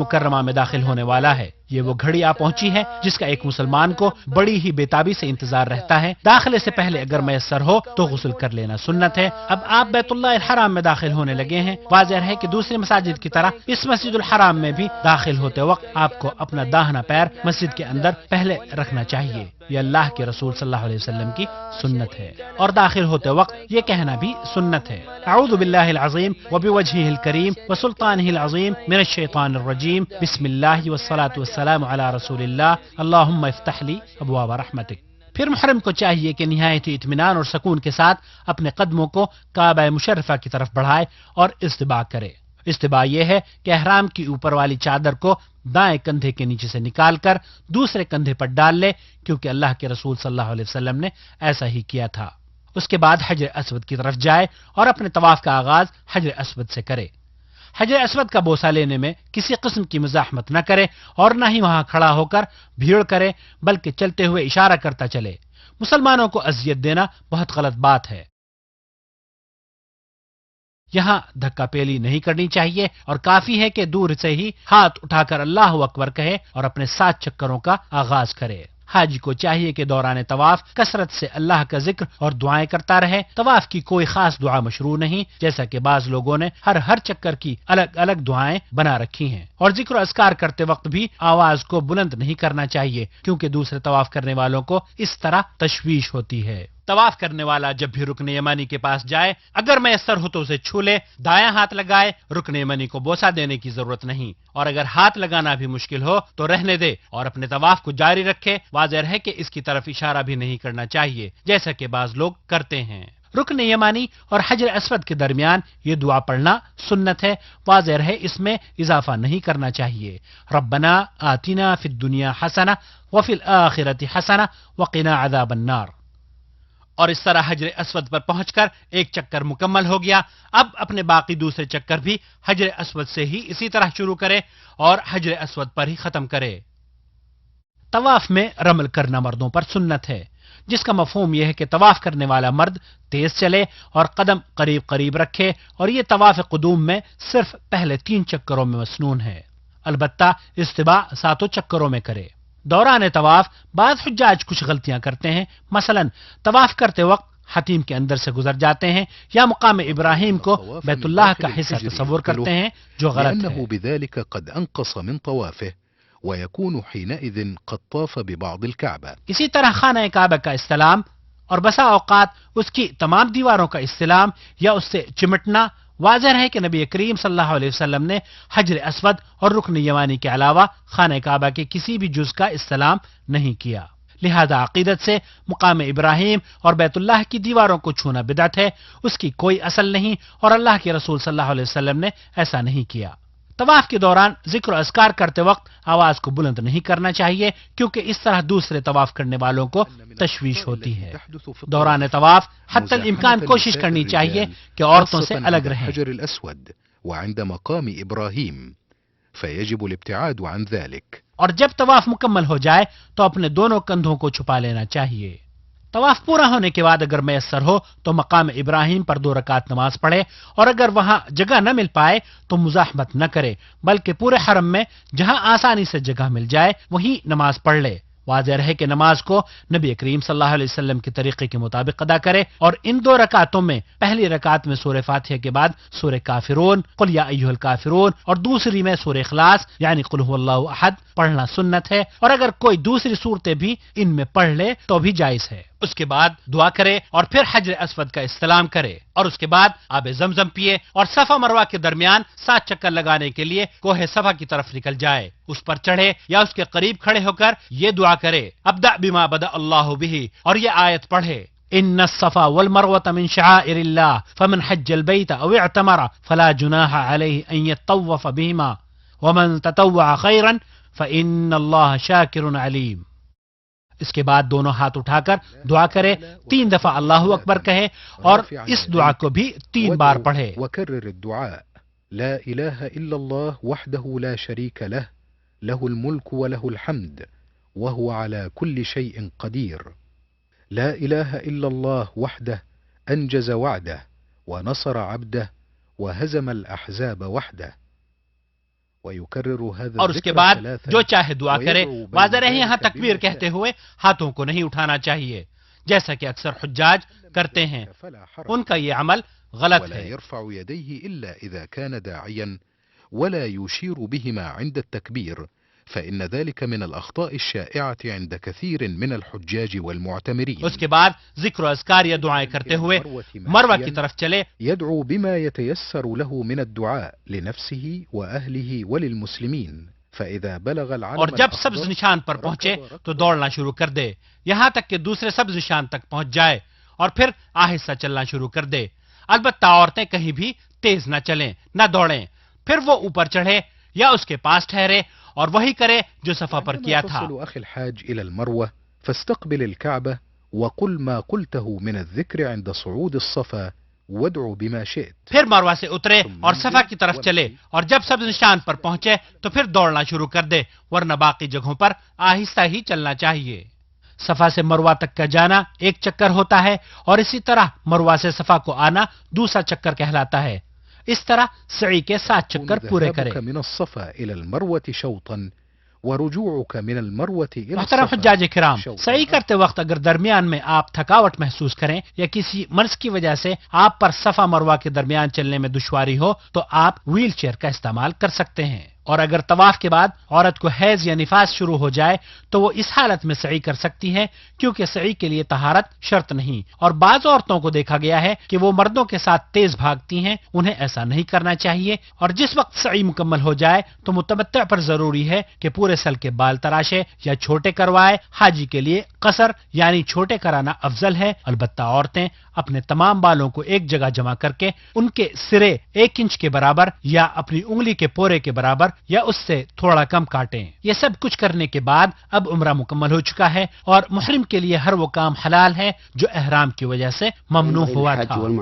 مکرمہ میں داخل ہونے والا ہے۔ یہ وہ گھڑی آ پہنچی ہے جس کا ایک مسلمان کو بڑی ہی بےتابی سے انتظار رہتا ہے۔ داخلے سے پہلے اگر میسر ہو تو غسل کر لینا سنت ہے۔ اب آپ بیت اللہ الحرام میں داخل ہونے لگے ہیں۔ واضح ہے کہ دوسری مساجد کی طرح اس مسجد الحرام میں بھی داخل ہوتے وقت آپ کو اپنا داہنا پیر مسجد کے اندر پہلے رکھنا چاہیے۔ یہ اللہ کے رسول صلی اللہ علیہ وسلم کی سنت ہے، اور داخل ہوتے وقت یہ کہنا بھی سنت ہے: اعوذ باللہ العظیم وبوجہہ الکریم وسلطانہ العظیم من الشیطان الرجیم، بسم اللہ والصلاة والسلام علی رسول اللہ، اللہم افتح لی ابواب رحمتک۔ پھر محرم کو چاہیے کہ نہایت ہی اطمینان اور سکون کے ساتھ اپنے قدموں کو کعبہ مشرفہ کی طرف بڑھائے اور استباء کرے۔ استباء یہ ہے کہ احرام کی اوپر والی چادر کو دائیں کندھے کے نیچے سے نکال کر دوسرے کندھے پر ڈال لے، کیونکہ اللہ کے رسول صلی اللہ علیہ وسلم نے ایسا ہی کیا تھا۔ اس کے بعد حجر اسود کی طرف جائے اور اپنے طواف کا آغاز حجر اسود سے کرے۔ حجر اسود کا بوسہ لینے میں کسی قسم کی مزاحمت نہ کرے اور نہ ہی وہاں کھڑا ہو کر بھیڑ کرے، بلکہ چلتے ہوئے اشارہ کرتا چلے۔ مسلمانوں کو اذیت دینا بہت غلط بات ہے۔ یہاں دھکا پیلی نہیں کرنی چاہیے، اور کافی ہے کہ دور سے ہی ہاتھ اٹھا کر اللہ اکبر کہے اور اپنے 7 چکروں کا آغاز کرے۔ حاجی کو چاہیے کہ دوران طواف کثرت سے اللہ کا ذکر اور دعائیں کرتا رہے۔ طواف کی کوئی خاص دعا مشروع نہیں، جیسا کہ بعض لوگوں نے ہر چکر کی الگ الگ دعائیں بنا رکھی ہیں، اور ذکر و اذکار کرتے وقت بھی آواز کو بلند نہیں کرنا چاہیے، کیونکہ دوسرے طواف کرنے والوں کو اس طرح تشویش ہوتی ہے۔ طواف کرنے والا جب بھی رکن یمانی کے پاس جائے، اگر میسر ہو تو اسے چھو لے، دایاں ہاتھ لگائے۔ رکن یمانی کو بوسہ دینے کی ضرورت نہیں، اور اگر ہاتھ لگانا بھی مشکل ہو تو رہنے دے اور اپنے طواف کو جاری رکھے۔ واضح ہے کہ اس کی طرف اشارہ بھی نہیں کرنا چاہیے، جیسا کہ بعض لوگ کرتے ہیں۔ رکن یمانی اور حجر اسود کے درمیان یہ دعا پڑھنا سنت ہے۔ واضح ہے اس میں اضافہ نہیں کرنا چاہیے: ربنا آتنا فی الدنیا حسنہ وفی الآخرۃ حسنہ وقنا عذاب النار۔ اور اس طرح حجر اسود پر پہنچ کر ایک چکر مکمل ہو گیا۔ اب اپنے باقی دوسرے چکر بھی حجر اسود سے ہی اسی طرح شروع کرے اور حجر اسود پر ہی ختم کرے۔ طواف میں رمل کرنا مردوں پر سنت ہے، جس کا مفہوم یہ ہے کہ طواف کرنے والا مرد تیز چلے اور قدم قریب قریب رکھے، اور یہ طواف قدوم میں صرف پہلے 3 چکروں میں مسنون ہے۔ البتہ استباء 7 چکروں میں کرے۔ دوران طواف بعض حجاج کچھ غلطیاں کرتے ہیں، مثلا طواف کرتے وقت حتیم کے اندر سے گزر جاتے ہیں، یا مقام ابراہیم کو بیت اللہ کا حصہ تصور کرتے ہیں، جو غلط ہے۔ بذلك قد انقص من طوافه ويكون حينئذ قد طاف ببعض الكعبة۔ اسی طرح خانہ کعبہ کا استلام اور بسا اوقات اس کی تمام دیواروں کا استلام یا اس سے چمٹنا، واضح ہے کہ نبی کریم صلی اللہ علیہ وسلم نے حجر اسود اور رکن یمانی کے علاوہ خانہ کعبہ کے کسی بھی جز کا استلام نہیں کیا۔ لہذا عقیدت سے مقام ابراہیم اور بیت اللہ کی دیواروں کو چھونا بدعت ہے، اس کی کوئی اصل نہیں، اور اللہ کے رسول صلی اللہ علیہ وسلم نے ایسا نہیں کیا۔ طواف کے دوران ذکر و اذکار کرتے وقت آواز کو بلند نہیں کرنا چاہیے، کیونکہ اس طرح دوسرے طواف کرنے والوں کو تشویش ہوتی ہے۔ دوران طواف حتی الامکان کوشش کرنی چاہیے کہ عورتوں سے الگ رہیں۔ الحجر الأسود وعند مقام إبراهيم فيجب الابتعاد عن ذلك۔ اور جب طواف مکمل ہو جائے تو اپنے دونوں کندھوں کو چھپا لینا چاہیے۔ طواف پورا ہونے کے بعد اگر میسر ہو تو مقام ابراہیم پر 2 رکعت نماز پڑھے، اور اگر وہاں جگہ نہ مل پائے تو مزاحمت نہ کرے، بلکہ پورے حرم میں جہاں آسانی سے جگہ مل جائے وہیں نماز پڑھ لے۔ واضح ہے کہ نماز کو نبی کریم صلی اللہ علیہ وسلم کے طریقے کے مطابق ادا کرے، اور ان 2 رکعتوں میں پہلی رکعت میں سورہ فاتحہ کے بعد سورہ کافرون قل یا ایھا الکافرون، اور دوسری میں سورہ اخلاص یعنی قل ھو اللہ احد پڑھنا سنت ہے، اور اگر کوئی دوسری صورتیں بھی ان میں پڑھ لے تو بھی جائز ہے۔ اس کے بعد دعا کرے اور پھر حجر اسود کا استلام کرے، اور اس کے بعد آب زمزم پیے اور صفا مروہ کے درمیان 7 چکر لگانے کے لیے کوہ صفا کی طرف نکل جائے، اس پر چڑھے یا اس کے قریب کھڑے ہو کر یہ دعا کرے: ابدأ بما بدأ اللہ بہ، اور یہ آیت پڑھے: ان الصفا والمروة من شعائر اللہ فمن حج البیت او اعتمر فلا جناح علیہ ان یطوف بہما ومن تطوع خیرا فإن اللہ شاکر علیم۔ اس کے بعد دونوں ہاتھ اٹھا کر دعا کرے، 3 دفعہ اللہ اکبر کہے، اور اس دعا کو بھی 3 بار پڑھے۔ وكرر الدعاء لا إله إلا الله وحده لا شريك له له الملك وله الحمد وهو على كل شيء قدير لا إله إلا الله وحده أنجز وعده ونصر عبده وهزم الأحزاب وحده ويكرر هذا اور اس کے الذكر بعد ثلاثا جو چاہے دعا کرے. ويدعو بين واضح رہے یہاں ذلك تکبیر بما کہتے شاء. ہوئے ہاتھوں کو نہیں اٹھانا چاہیے جیسا کہ اکثر حجاج کرتے ہیں. فلا حرج. ان کا یہ عمل غلط ولا ہے. يرفع يديه إلا إذا كان داعيا ولا يشير بهما عند التكبير فإن ذلك من الأخطاء الشائعة عند كثير من الحجاج والمعتمرين. اس کے بعد ذکر و اذکار یا دعائیں کرتے ہوئے مروہ کی طرف چلے. يدعو بما يتيسر له من الدعاء لنفسه وأهله وللمسلمين فإذا بلغ العلم اور جب الأخضر سبز نشان پر پہنچے تو دوڑنا شروع کر دے یہاں تک کہ دوسرے سبز نشان تک پہنچ جائے اور پھر آہستہ چلنا شروع کر دے. البتہ عورتیں کہیں بھی تیز نہ چلیں نہ دوڑیں. پھر وہ اوپر چڑھے یا اس کے پاس ٹھہرے اور وہی کرے جو صفا پر کیا تھا. تصل أخي الحاج إلى المروة فاستقبل الكعبة وقل ما قلته من الذكر عند صعود الصفا وادعو بما شئت. پھر مروہ سے اترے اور صفا کی طرف چلے اور جب سبز نشان پر پہنچے تو پھر دوڑنا شروع کر دے ورنہ باقی جگہوں پر آہستہ ہی چلنا چاہیے. صفا سے مروہ تک کا جانا ایک چکر ہوتا ہے اور اسی طرح مروہ سے صفا کو آنا دوسرا چکر کہلاتا ہے. اس طرح سعی کے 7 چکر پورے کرے. ذهابك من الصفا إلى المروة شوطا ورجوعك من المروة إلى محترم الصفا حجاج کرام، شوطا. سعی کرتے وقت اگر درمیان میں آپ تھکاوٹ محسوس کریں یا کسی مرض کی وجہ سے آپ پر صفا مروہ کے درمیان چلنے میں دشواری ہو تو آپ ویل چیئر کا استعمال کر سکتے ہیں. اور اگر طواف کے بعد عورت کو حیض یا نفاس شروع ہو جائے تو وہ اس حالت میں سعی کر سکتی ہے کیونکہ سعی کے لیے طہارت شرط نہیں. اور بعض عورتوں کو دیکھا گیا ہے کہ وہ مردوں کے ساتھ تیز بھاگتی ہیں، انہیں ایسا نہیں کرنا چاہیے. اور جس وقت سعی مکمل ہو جائے تو متمتع پر ضروری ہے کہ پورے سل کے بال تراشے یا چھوٹے کروائے. حاجی کے لیے قصر یعنی چھوٹے کرانا افضل ہے. البتہ عورتیں اپنے تمام بالوں کو ایک جگہ جمع کر کے ان کے سرے 1 انچ کے برابر یا اپنی انگلی کے پورے کے برابر یا اس سے تھوڑا کم کاٹیں. یہ سب کچھ کرنے کے بعد اب عمرہ مکمل ہو چکا ہے اور محرم کے لیے ہر وہ کام حلال ہے جو احرام کی وجہ سے ممنوع ہوا تھا.